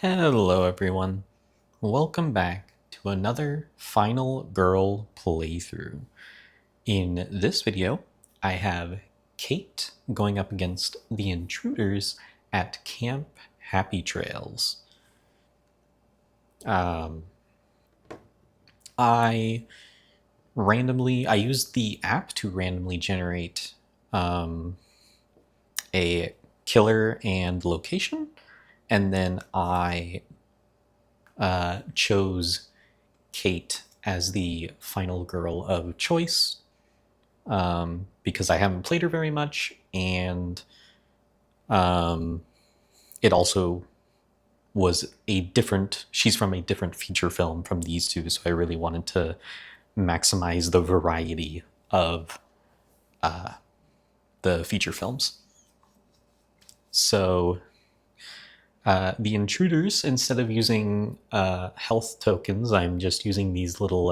Hello everyone, welcome back to another Final Girl playthrough. In this video, I have Kate going up against the Intruders at Camp Happy Trails. I used the app to randomly generate a killer and location, and then I chose Kate as the final girl of choice because I haven't played her very much, and it also was she's from a different feature film from these two, so I really wanted to maximize the variety of the feature films. So the Intruders, instead of using health tokens, I'm just using these little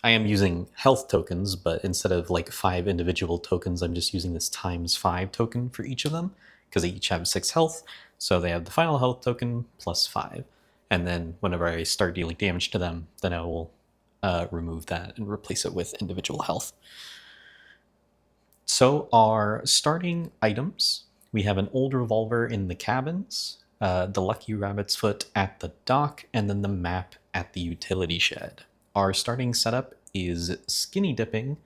I am using health tokens, but instead of like 5 individual tokens, I'm just using this ×5 token for each of them, because they each have 6 health. So they have the final health token plus 5. And then whenever I start dealing damage to them, then I will remove that and replace it with individual health. So our starting items, we have an old revolver in the cabins, the Lucky Rabbit's Foot at the dock, and then the map at the utility shed. Our starting setup is skinny dipping,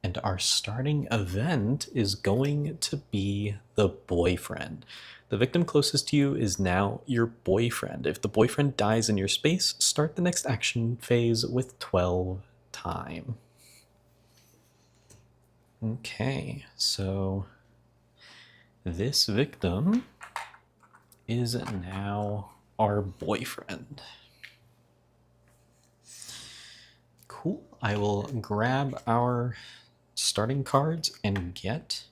and our starting event is going to be the boyfriend. The victim closest to you is now your boyfriend. If the boyfriend dies in your space, start the next action phase with 12 time. Okay, so this victim is now our boyfriend. Cool. I will grab our starting cards and get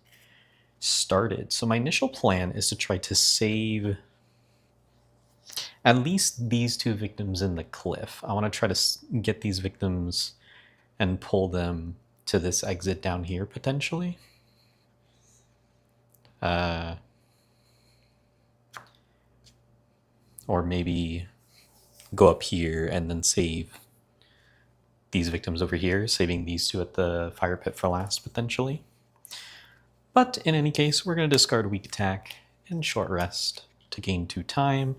started. So my initial plan is to try to save at least these 2 victims in the cliff. I want to try to get these victims and pull them to this exit down here, potentially. Or maybe go up here and then save these victims over here, saving these 2 at the fire pit for last, potentially. But in any case, we're going to discard weak attack and short rest to gain 2 time,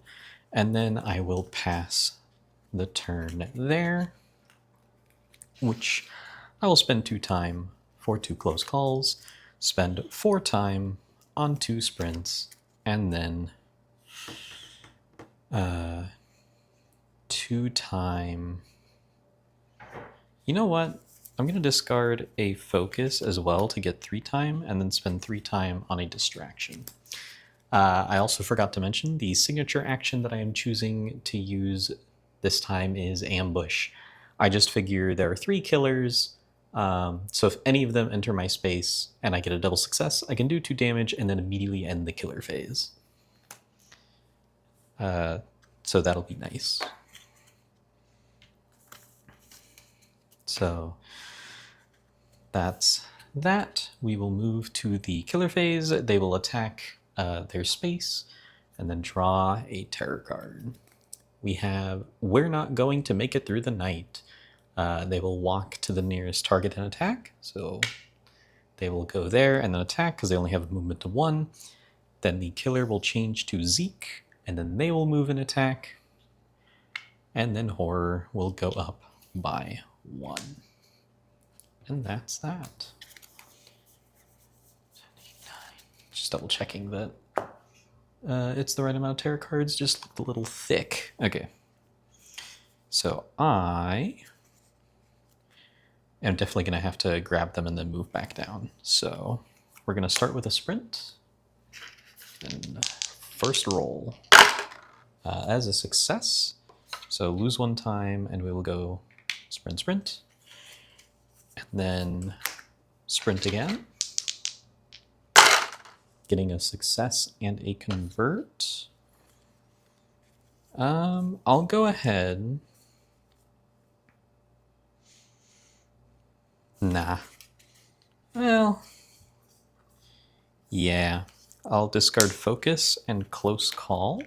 and then I will pass the turn there, which I will spend 2 time for 2 close calls, spend 4 time on 2 sprints, and then 2 time. You know what? I'm going to discard a focus as well to get 3 time, and then spend 3 time on a distraction. I also forgot to mention the signature action that I am choosing to use this time is ambush. I just figure there are 3 killers, so if any of them enter my space and I get a double success, I can do 2 damage and then immediately end the killer phase. So that'll be nice. So that's that. We will move to the killer phase. They will attack their space and then draw a terror card. We have We're Not Going to Make It Through the Night. They will walk to the nearest target and attack. So they will go there and then attack because they only have a movement to 1. Then the killer will change to Zeke, and then they will move and attack. And then horror will go up by 1. And that's that. Just double checking that it's the right amount of tarot cards, just looked a little thick. Okay. So I am definitely going to have to grab them and then move back down. So we're going to start with a sprint. And first roll as a success. So lose 1 time, and we will go sprint, sprint. And then sprint again. Getting a success and a convert. I'll go ahead. Nah. Well, yeah. I'll discard focus and close call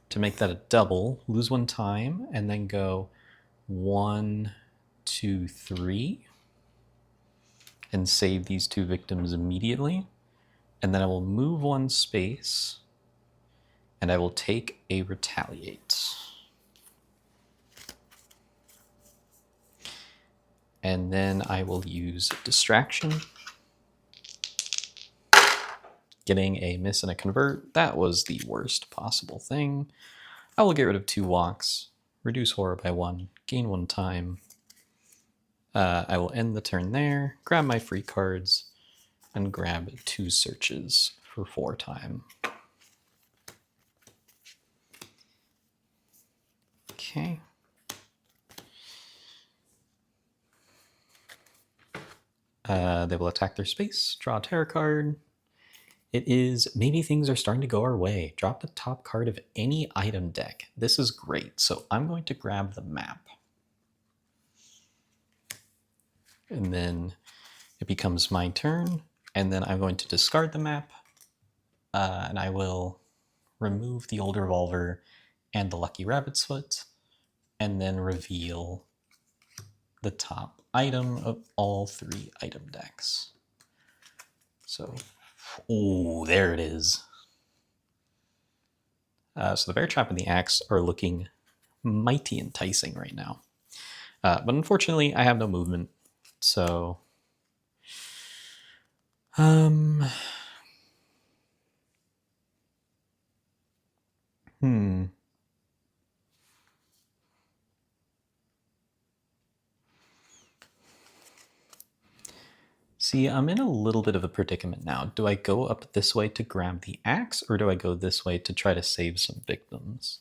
to make that a double, lose 1 time, and then go 1, 2, 3, and save these 2 victims immediately. And then I will move 1 space, and I will take a retaliate. And then I will use distraction. Getting a miss and a convert, that was the worst possible thing. I will get rid of 2 walks, reduce horror by 1, gain 1 time. I will end the turn there, grab my free cards, and grab 2 searches for 4 time. Okay. They will attack their space, draw a terror card. It is maybe things are starting to go our way. Drop the top card of any item deck. This is great. So I'm going to grab the map. And then it becomes my turn. And then I'm going to discard the map. And I will remove the old revolver and the lucky rabbit's foot. And then reveal the top item of all 3 item decks. So, oh, there it is. So the bear trap and the axe are looking mighty enticing right now. But unfortunately, I have no movement. So, See, I'm in a little bit of a predicament now. Do I go up this way to grab the axe, or do I go this way to try to save some victims?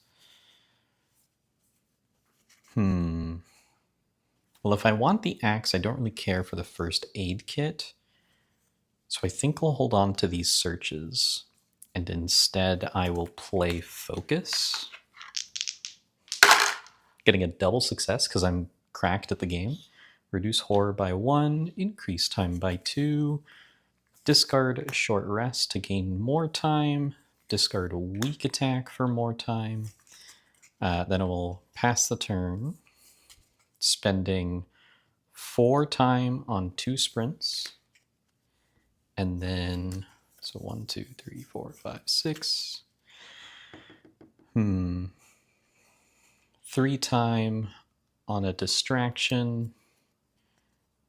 Well, if I want the axe, I don't really care for the first aid kit. So I think I'll hold on to these searches. And instead, I will play focus. Getting a double success because I'm cracked at the game. Reduce horror by 1, increase time by 2, discard short rest to gain more time, discard a weak attack for more time. Then I will pass the turn, spending 4 time on 2 sprints, and then, so 1, 2, 3, 4, 5, 6. 3 time on a distraction,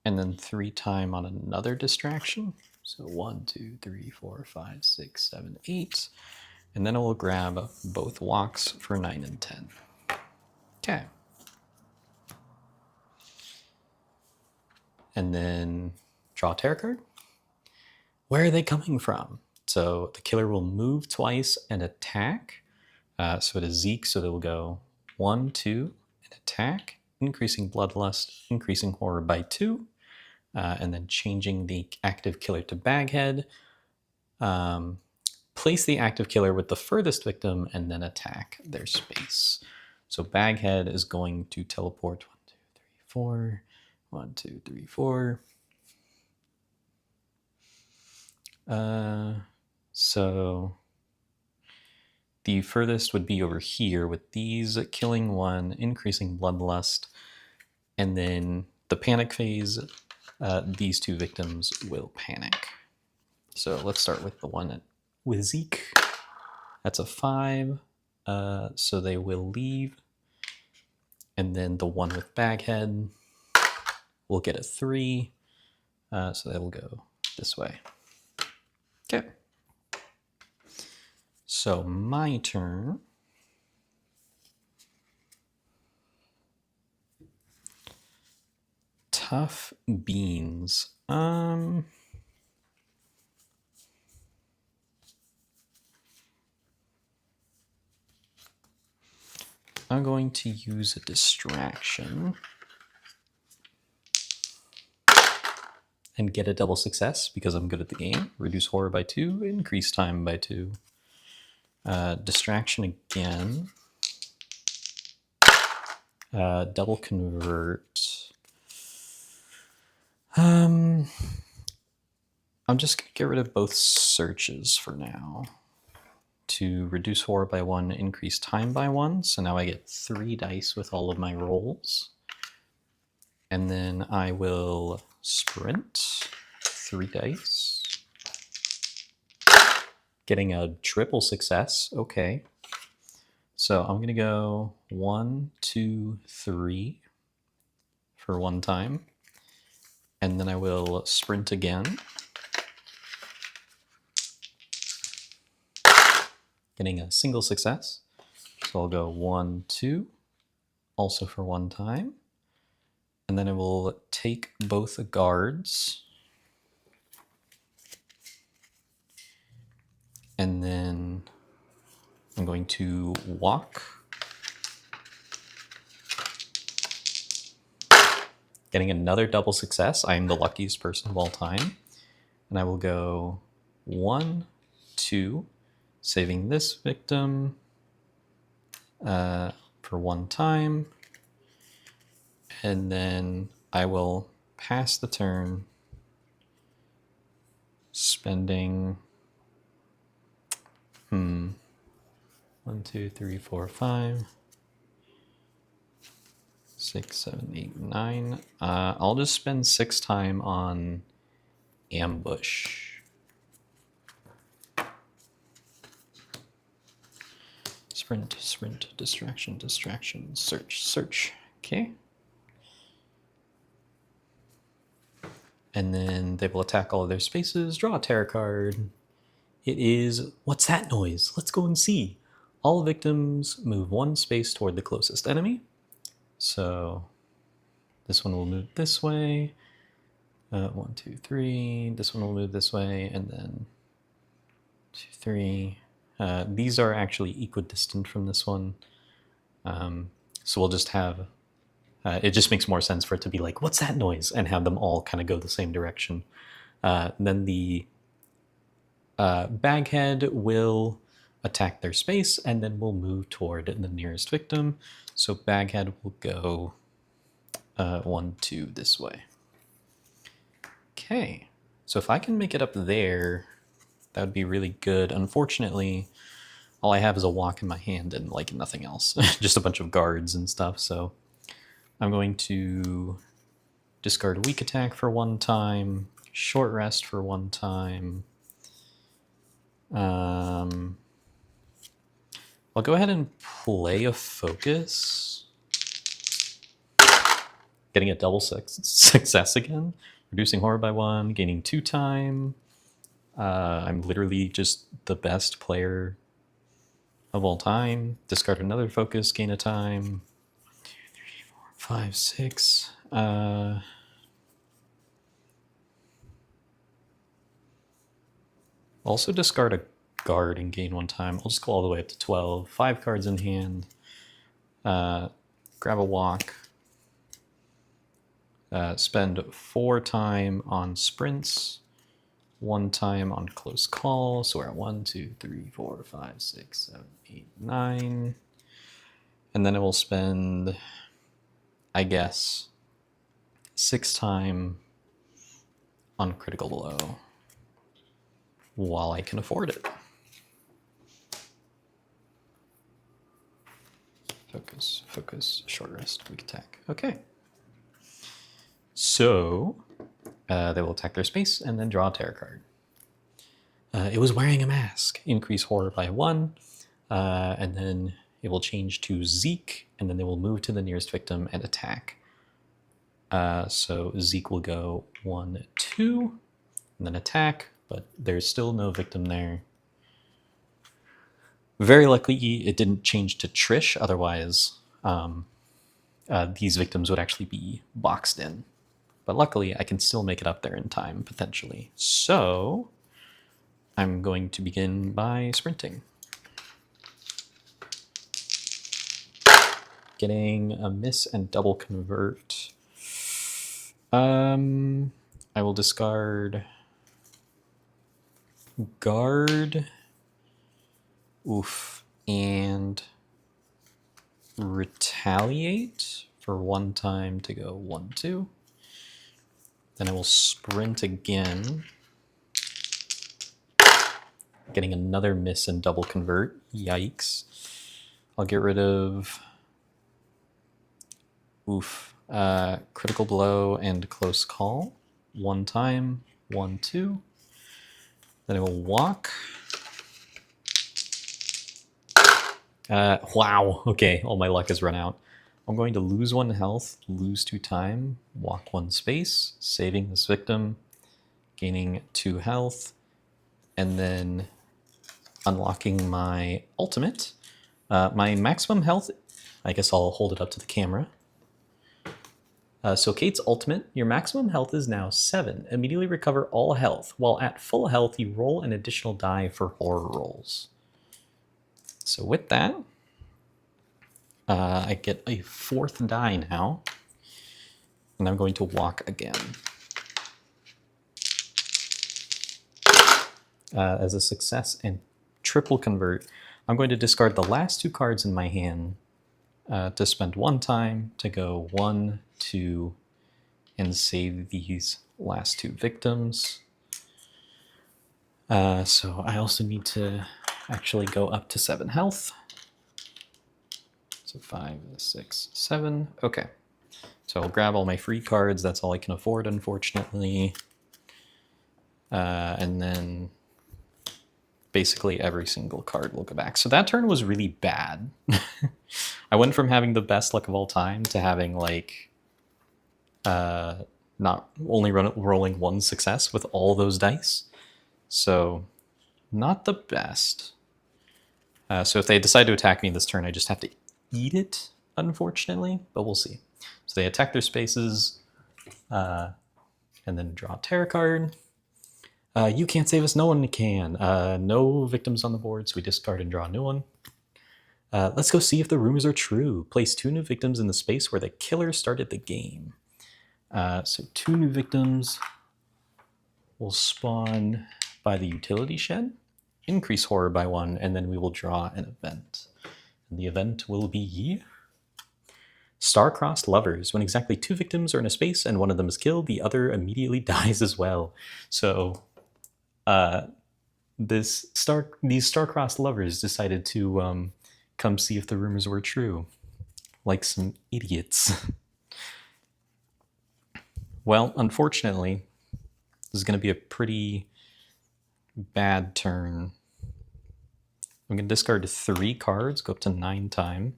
and then 3 time on another distraction. So 1, 2, 3, 4, 5, 6, 7, 8. And then I will grab both walks for 9 and 10. Okay. And then draw a terror card. Where are they coming from? So the killer will move twice and attack. So it is Zeke, so they will go 1, 2, and attack, increasing bloodlust, increasing horror by 2. And then changing the active killer to Baghead. Place the active killer with the furthest victim and then attack their space. So Baghead is going to teleport 1, 2, 3, 4. 1, 2, 3, 4. So the furthest would be over here with these, killing 1, increasing bloodlust, and then the panic phase. These 2 victims will panic. So let's start with the one with Zeke. That's a 5. So they will leave. And then the one with Baghead will get a 3. So they will go this way. Okay. So my turn. Tough beans. I'm going to use a distraction and get a double success because I'm good at the game. Reduce horror by 2, increase time by 2. Distraction again. Double convert. I'm just going to get rid of both searches for now to reduce horror by 1, increase time by 1. So now I get 3 dice with all of my rolls. And then I will sprint 3 dice. Getting a triple success. Okay. So I'm going to go 1, 2, 3 for 1 time. And then I will sprint again. Getting a single success. So I'll go 1, 2, also for 1 time. And then I will take both guards. And then I'm going to walk. Getting another double success. I am the luckiest person of all time. And I will go 1, 2, saving this victim for 1 time. And then I will pass the turn, spending 1, 2, 3, 4, 5, 6, 7, 8, 9. I'll just spend 6 time on ambush. Sprint, sprint, distraction, distraction, search, search. Okay. And then they will attack all of their spaces, draw a terror card. It is, what's that noise? Let's go and see. All victims move 1 space toward the closest enemy. So this one will move this way. 1, 2, 3. This one will move this way, and then 2, 3. These are actually equidistant from this one. So we'll just have, it just makes more sense for it to be like, what's that noise? And have them all kind of go the same direction. Then the baghead will attack their space, and then we'll move toward the nearest victim. So baghead will go 1, 2 this way. Okay, so if I can make it up there, that would be really good. Unfortunately, all I have is a walk in my hand and like nothing else. Just a bunch of guards and stuff. So I'm going to discard a weak attack for 1 time, short rest for 1 time. I'll go ahead and play a focus. Getting a double success again. Reducing horror by 1, gaining 2 time. I'm literally just the best player of all time. Discard another focus, gain a time. 2, 3, 4, 5, 6. Also discard a guard and gain 1 time. I'll just go all the way up to 12. 5 cards in hand. Grab a walk. Spend 4 time on sprints, 1 time on close call. So we're at 1, 2, 3, 4, 5, 6, 7, 8, 9. And then I will spend, I guess, 6 time on critical blow while I can afford it. Focus, focus, short rest, weak attack. Okay. So they will attack their space and then draw a terror card. It was wearing a mask. Increase horror by 1. And then it will change to Zeke, and then they will move to the nearest victim and attack. So Zeke will go 1, 2, and then attack, but there's still no victim there. Very luckily it didn't change to Trish, otherwise these victims would actually be boxed in. But luckily, I can still make it up there in time, potentially. So I'm going to begin by sprinting. Getting a miss and double convert. I will discard guard. Oof. And retaliate for 1 time to go 1, 2. Then I will sprint again. getting another miss and double convert. Yikes. I'll get rid of critical blow and close call. 1 time, 1, 2. Then I will walk. Wow, okay, all my luck has run out. I'm going to lose 1 health, lose 2 time, walk 1 space, saving this victim, gaining 2 health, and then unlocking my ultimate. My maximum health, I guess I'll hold it up to the camera. So Kate's ultimate, your maximum health is now 7. Immediately recover all health. While at full health, you roll an additional die for horror rolls. So with that, I get a 4th die now, and I'm going to walk again. As a success and triple convert, I'm going to discard the last 2 cards in my hand to spend 1 time to go 1, 2, and save these last 2 victims. So I also need to actually go up to 7 health. So 5, 6, 7. Okay. So I'll grab all my free cards. That's all I can afford, unfortunately. And then basically every single card will go back. So that turn was really bad. I went from having the best luck of all time to having like not only rolling 1 success with all those dice. So not the best. So if they decide to attack me this turn, I just have to eat it, unfortunately, but we'll see. So they attack their spaces and then draw a terror card. You can't save us, no one can. No victims on the board, so we discard and draw a new one. Let's go see if the rumors are true. Place 2 new victims in the space where the killer started the game. So 2 new victims will spawn by the utility shed, increase horror by 1, and then we will draw an event. And the event will be Star-Crossed Lovers. When exactly 2 victims are in a space and one of them is killed, the other immediately dies as well. So these star-crossed lovers decided to come see if the rumors were true, like some idiots. Well, unfortunately, this is going to be a pretty bad turn. I'm going to discard 3 cards, go up to 9 time,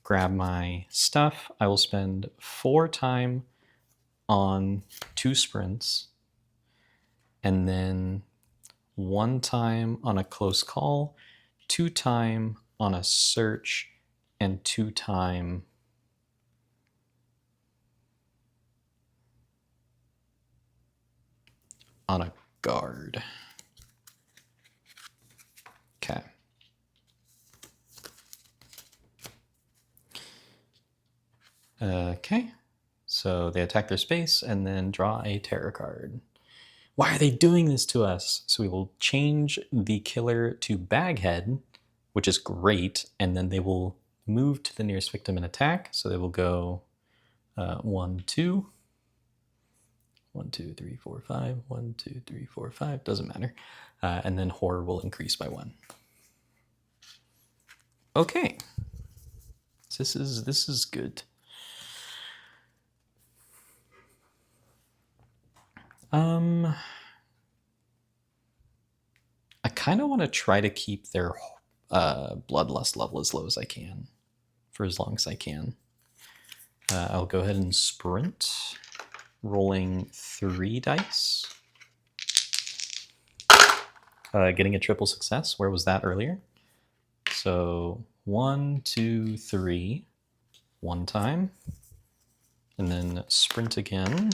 grab my stuff. I will spend 4 time on 2 sprints, and then 1 time on a close call, 2 time on a search, and 2 time on a guard. Okay. Okay, so they attack their space and then draw a terror card. Why are they doing this to us? So we will change the killer to Baghead, which is great, and then they will move to the nearest victim and attack. So they will go 1, 2, 1, 2, 3, 4, 5, 1, 2, 3, 4, 5, doesn't matter. And then horror will increase by 1. Okay, this is good. I kind of want to try to keep their bloodlust level as low as I can for as long as I can. I'll go ahead and sprint, rolling 3 dice. Getting a triple success. Where was that earlier? So 1, 2, 3, 1 time, and then sprint again.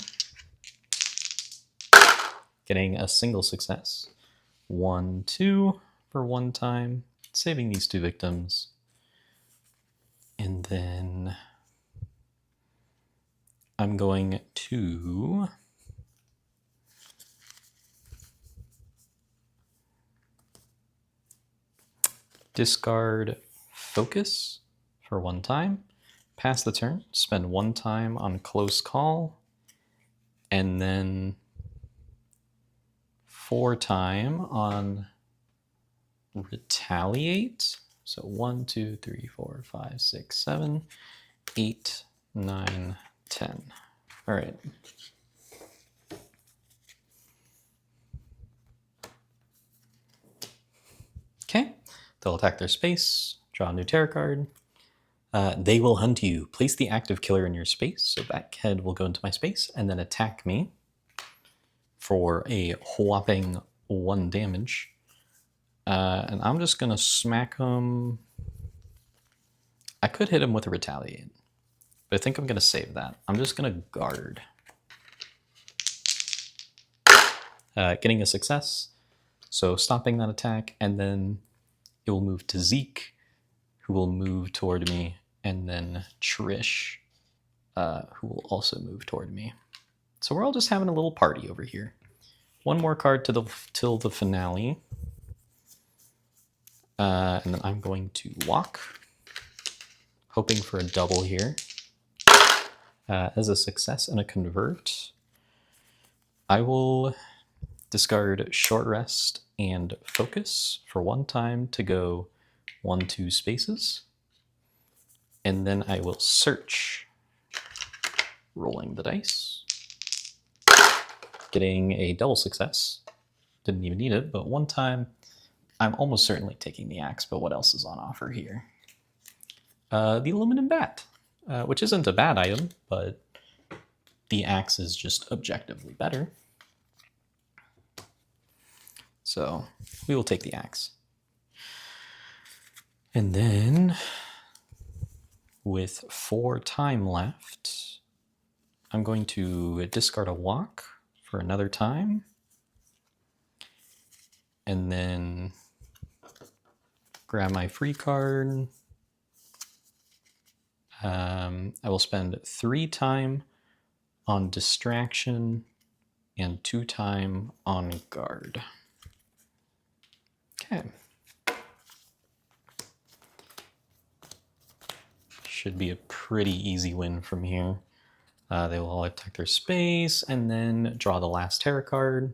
Getting a single success. 1, 2 for 1 time, saving these 2 victims. And then I'm going to discard focus for 1 time, pass the turn, spend 1 time on close call, and then 4 time on retaliate. So 1, 2, 3, 4, 5, 6, 7, 8, 9, 10. All right. Okay. They'll attack their space, draw a new terror card. They will hunt you. Place the active killer in your space. So Backhead will go into my space and then attack me for a whopping 1 damage. And I'm just going to smack him. I could hit him with a retaliate, but I think I'm going to save that. I'm just going to guard. Getting a success. So stopping that attack, and then it will move to Zeke, who will move toward me, and then Trish, who will also move toward me. So we're all just having a little party over here. One more card till the finale. And then I'm going to walk, hoping for a double here. As a success and a convert, I will discard Short Rest and Focus for 1 time to go 1, 2 spaces. And then I will search, rolling the dice, getting a double success. Didn't even need it, but 1 time, I'm almost certainly taking the axe, but what else is on offer here? The aluminum bat, which isn't a bad item, but the axe is just objectively better. So we will take the axe. And then with 4 time left, I'm going to discard a walk for another time. And then grab my free card. I will spend 3 time on distraction and 2 time on guard. Okay. Should be a pretty easy win from here. They will all attack their space and then draw the last terror card.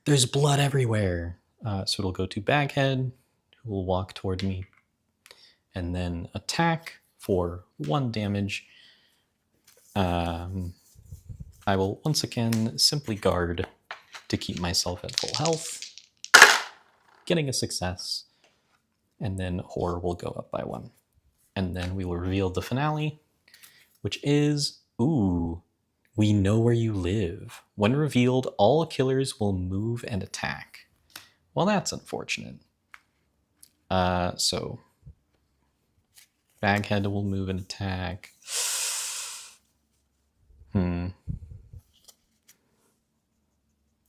There's blood everywhere. So it'll go to Baghead, who will walk toward me, and then attack for 1 damage. I will once again simply guard to keep myself at full health, getting a success, and then horror will go up by 1. And then we will reveal the finale, which is, ooh, we know where you live. When revealed, all killers will move and attack. Well, that's unfortunate. So Baghead will move and attack.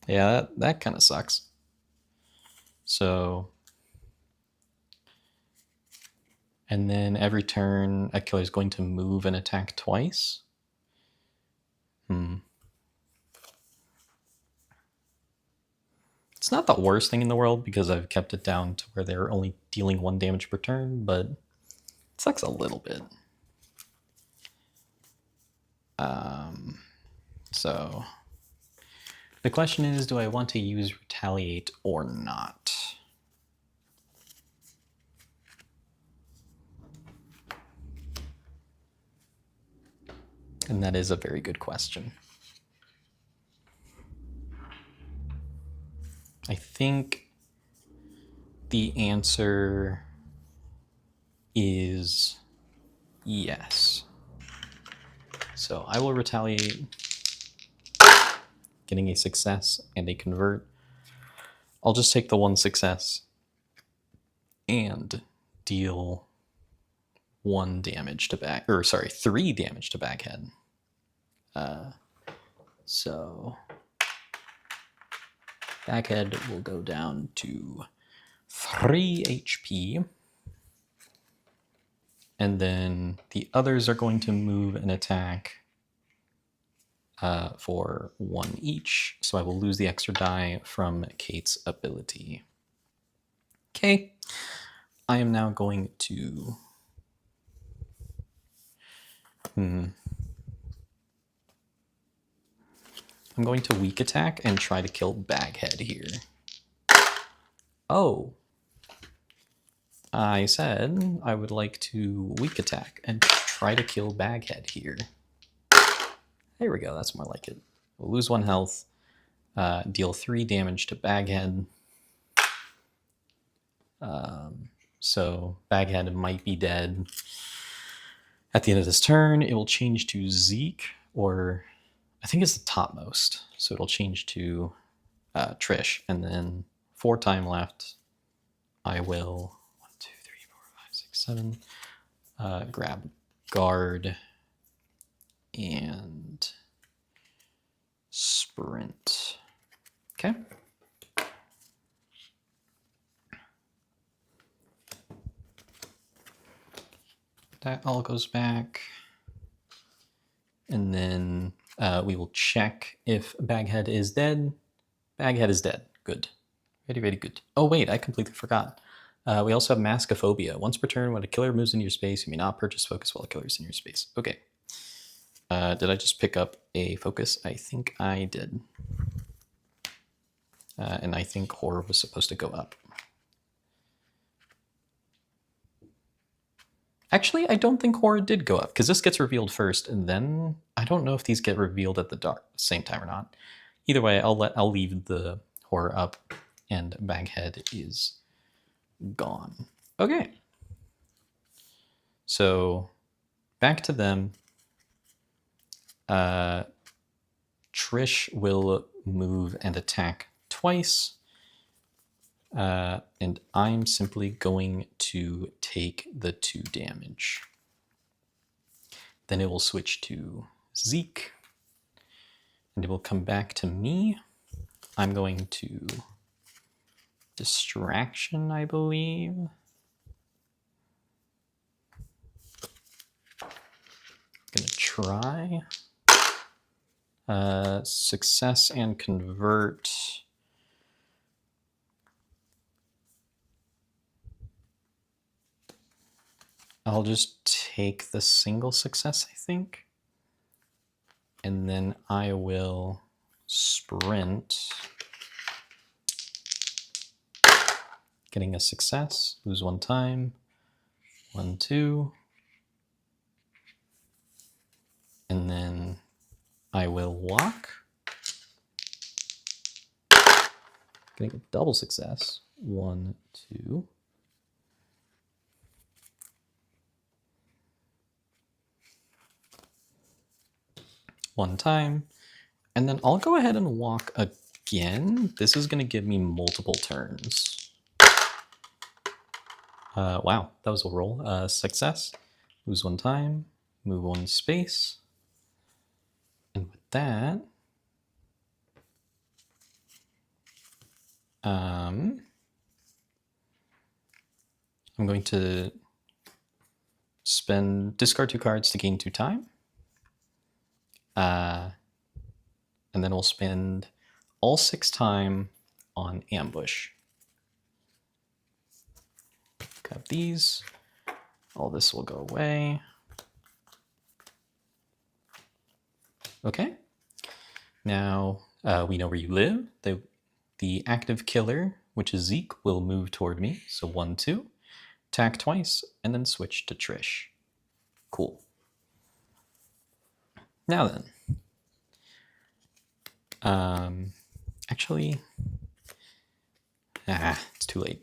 Yeah, that kind of sucks. So, and then every turn, a killer is going to move and attack twice. It's not the worst thing in the world because I've kept it down to where they're only dealing 1 damage per turn, but it sucks a little bit. So the question is, do I want to use retaliate or not? And that is a very good question. I think the answer is yes. So I will retaliate, getting a success and a convert. I'll just take the 1 success and deal 3 damage to Baghead. So Baghead will go down to 3 HP. And then the others are going to move and attack for 1 each. So I will lose the extra die from Kate's ability. Okay. I am now going to... I'm going to weak attack and try to kill Baghead here. Oh. I said I would like to weak attack and try to kill Baghead here. There we go, that's more like it. We'll lose 1 health, deal 3 damage to Baghead. So Baghead might be dead. At the end of this turn, it will change to Zeke, or I think it's the topmost. So it'll change to Trish, and then 4 time left. I will 1, 2, 3, 4, 5, 6, 7. Grab guard and sprint. Okay. That all goes back. And then we will check if Baghead is dead. Baghead is dead. Good. Very, very good. Oh, wait, I completely forgot. We also have Maskophobia. Once per turn, when a killer moves into your space, you may not purchase focus while a killer is in your space. Okay. Did I just pick up a focus? I think I did. And I think horror was supposed to go up. Actually, I don't think horror did go up, because this gets revealed first, and then I don't know if these get revealed at the same time or not. Either way, I'll leave the horror up, and Baghead is gone. Okay. So back to them. Trish will move and attack twice. And I'm simply going to take the 2 damage. Then it will switch to Zeke. And it will come back to me. I'm going to distraction, I believe. Gonna try. Success and convert. I'll just take the single success, I think. And then I will sprint. Getting a success, lose 1 time. 1, 2. And then I will walk. Getting a double success. 1, 2. One time, and then I'll go ahead and walk again. This is going to give me multiple turns. Wow, that was a roll. Success, lose 1 time, move 1 space, and with that, I'm going to discard 2 cards to gain 2 time. And then we'll spend all 6 time on ambush. Got these. All this will go away. Okay. Now we know where you live. The active killer, which is Zeke, will move toward me. So 1, 2. Attack twice, and then switch to Trish. Cool. Now then. Actually, it's too late.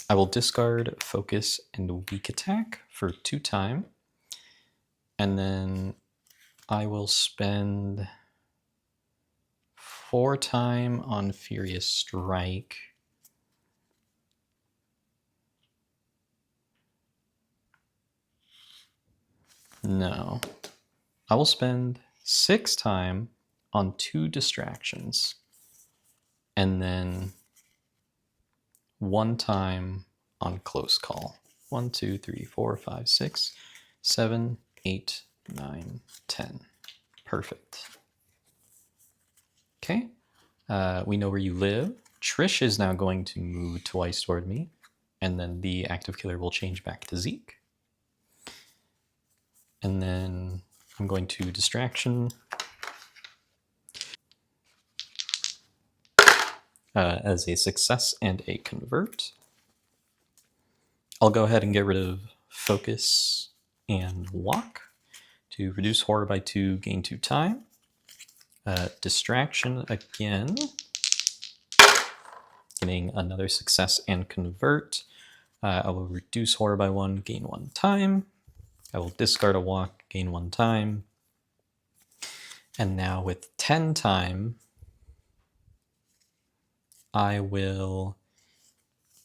I will discard focus and weak attack for 2 time, and then I will spend 4 time on Furious Strike. No. I will spend 6 time on 2 distractions, and then 1 time on close call. 1, 2, 3, 4, 5, 6, 7, 8, 9, 10. Perfect. Okay. We know where you live. Trish is now going to move twice toward me, and then the active killer will change back to Zeke. And then I'm going to distraction as a success and a convert. I'll go ahead and get rid of focus and walk to reduce horror by 2, gain 2 time. Distraction again, getting another success and convert. I will reduce horror by 1, gain 1 time. I will discard a walk, gain 1 time. And now with 10 time, I will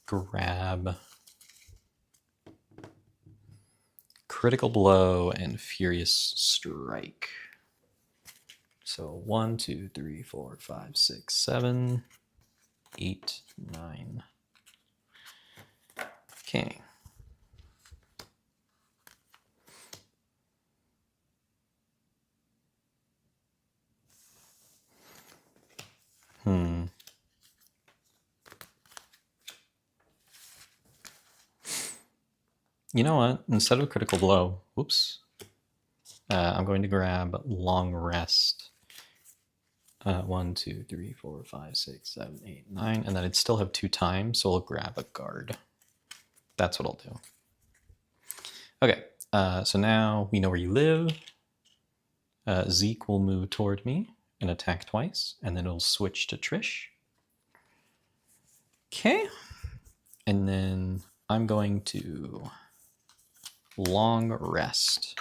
grab critical blow and furious strike. So 1, 2, 3, 4, 5, 6, 7, 8, 9. Okay. You know what? Instead of critical blow, whoops, I'm going to grab long rest. 1, 2, 3, 4, 5, 6, 7, 8, 9, and then I'd still have 2 times, so I'll grab a guard. That's what I'll do. Okay, so now we know where you live. Zeke will move toward me and attack twice, and then it'll switch to Trish. Okay, and then I'm going to long rest.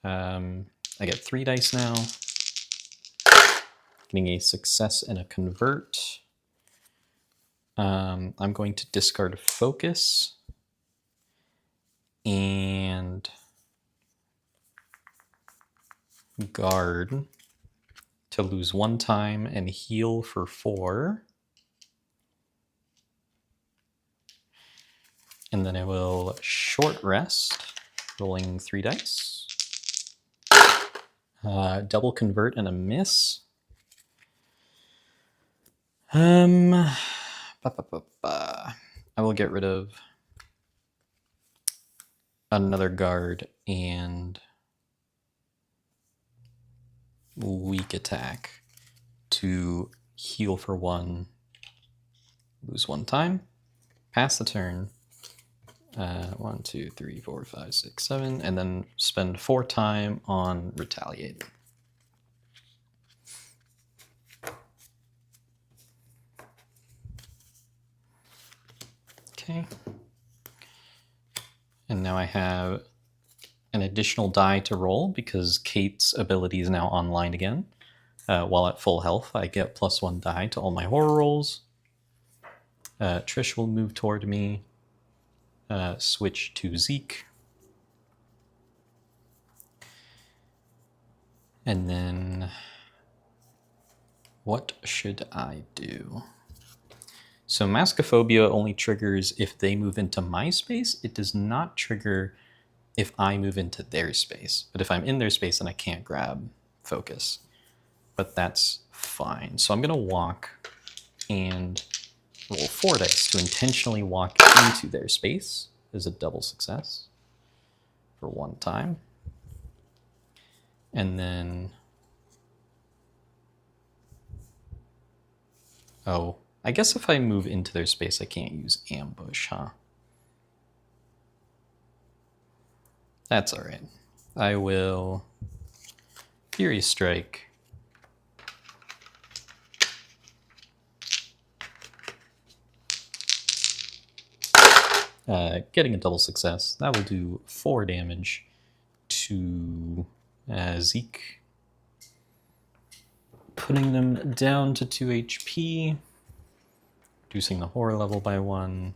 I get 3 dice now. Getting a success and a convert. I'm going to discard focus and guard to lose 1 time and heal for 4. And then I will short rest, rolling 3 dice. Double convert and a miss. I will get rid of another guard and weak attack to heal for 1, lose 1 time, pass the turn. 1, 2, 3, 4, 5, 6, 7, and then spend 4 time on retaliate. Okay. And now I have an additional die to roll because Kate's ability is now online again. While at full health, I get +1 die to all my horror rolls. Trish will move toward me. Switch to Zeke. And then what should I do? So Mascophobia only triggers if they move into my space. It does not trigger if I move into their space. But if I'm in their space, then I can't grab focus. But that's fine. So I'm going to walk and roll 4 dice to intentionally walk into their space as a double success for 1 time. And then, oh, I guess if I move into their space, I can't use ambush, huh? That's all right. I will Fury Strike. Getting a double success. That will do 4 damage to Zeke. Putting them down to 2 HP. Reducing the horror level by 1.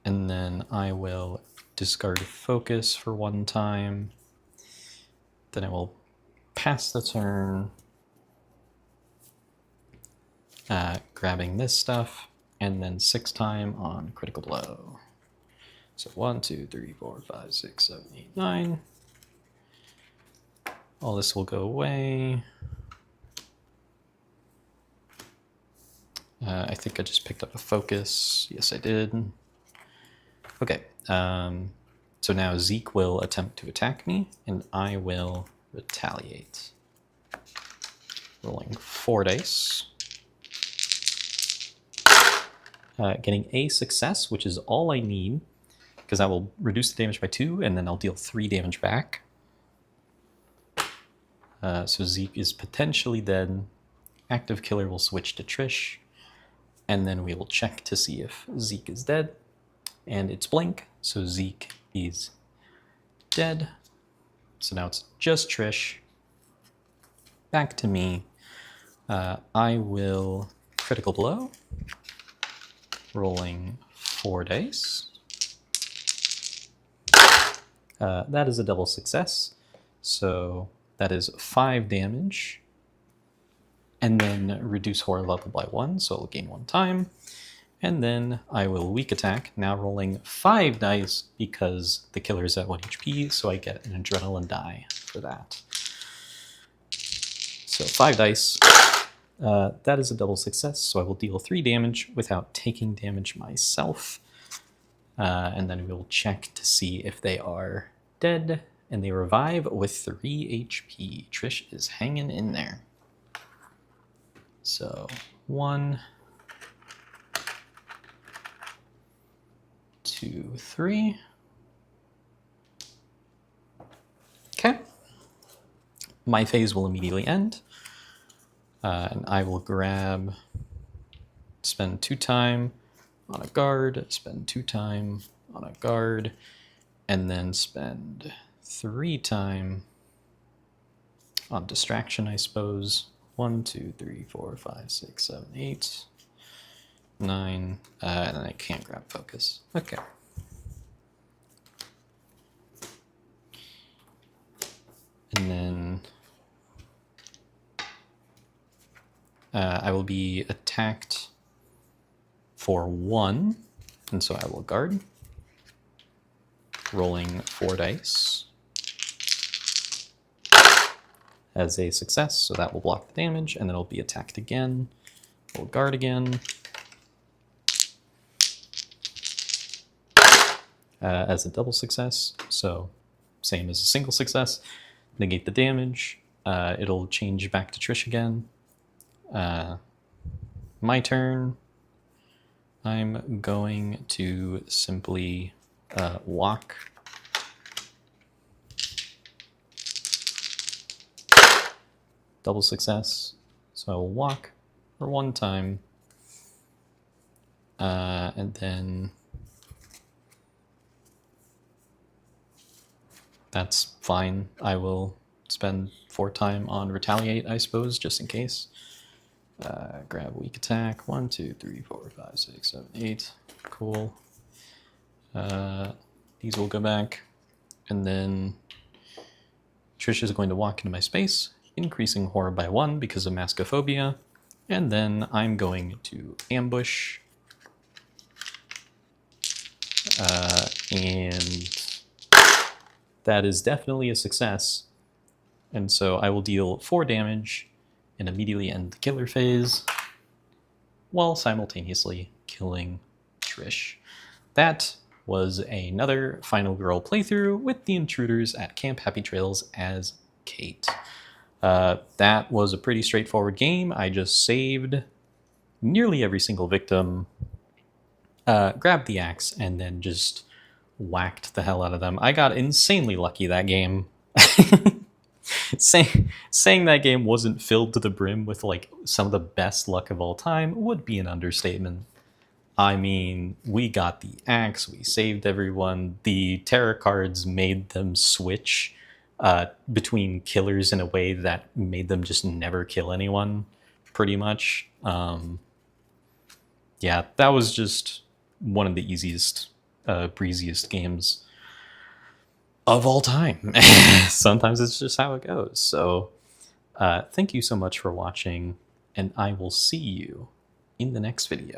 And then I will discard focus for 1 time. Then I will pass the turn, grabbing this stuff, and then 6 time on critical blow. So 1, 2, 3, 4, 5, 6, 7, 8, 9. All this will go away. I think I just picked up a focus. Yes, I did. Okay, so So now Zeke will attempt to attack me, and I will retaliate. Rolling 4 dice. Getting a success, which is all I need, because I will reduce the damage by 2, and then I'll deal 3 damage back. So Zeke is potentially dead. Active killer will switch to Trish, and then we will check to see if Zeke is dead. And it's blank, so Zeke is dead. So now it's just Trish. Back to me. I will critical blow. Rolling 4 dice. That is a double success. So that is 5 damage. And then reduce horror level by 1, so I'll gain 1 time. And then I will weak attack, now rolling 5 dice because the killer is at 1 HP, so I get an adrenaline die for that. So 5 dice. That is a double success, so I will deal 3 damage without taking damage myself. And then we will check to see if they are dead, and they revive with 3 HP. Trish is hanging in there. So 1, 2, 3. Okay. My phase will immediately end. And I will spend 2 time on a guard, spend 2 time on a guard, and then spend 3 time on distraction, I suppose. 1, 2, 3, 4, 5, 6, 7, 8, 9, and I can't grab focus. Okay. And then I will be attacked for 1, and so I will guard. Rolling 4 dice. As a success, so that will block the damage, and then it'll be attacked again. We'll guard again. As a double success, so same as a single success. Negate the damage. It'll change back to Trish again. My turn. I'm going to simply walk. Double success, so I will walk for 1 time, and then that's fine. I will spend 4 time on retaliate, I suppose, just in case. Grab weak attack, 1, 2, 3, 4, 5, 6, 7, 8, cool. These will go back, and then Trish is going to walk into my space, increasing horror by 1 because of Maskophobia, and then I'm going to ambush, and that is definitely a success, and so I will deal 4 damage and immediately end the killer phase, while simultaneously killing Trish. That was another Final Girl playthrough with the Intruders at Camp Happy Trails as Kate. That was a pretty straightforward game. I just saved nearly every single victim, grabbed the axe, and then just whacked the hell out of them. I got insanely lucky that game. Saying that game wasn't filled to the brim with like some of the best luck of all time would be an understatement. I mean, we got the axe, we saved everyone, the tarot cards made them switch between killers in a way that made them just never kill anyone, pretty much. Yeah, that was just one of the easiest, breeziest games of all time. Sometimes it's just how it goes. So thank you so much for watching, and I will see you in the next video.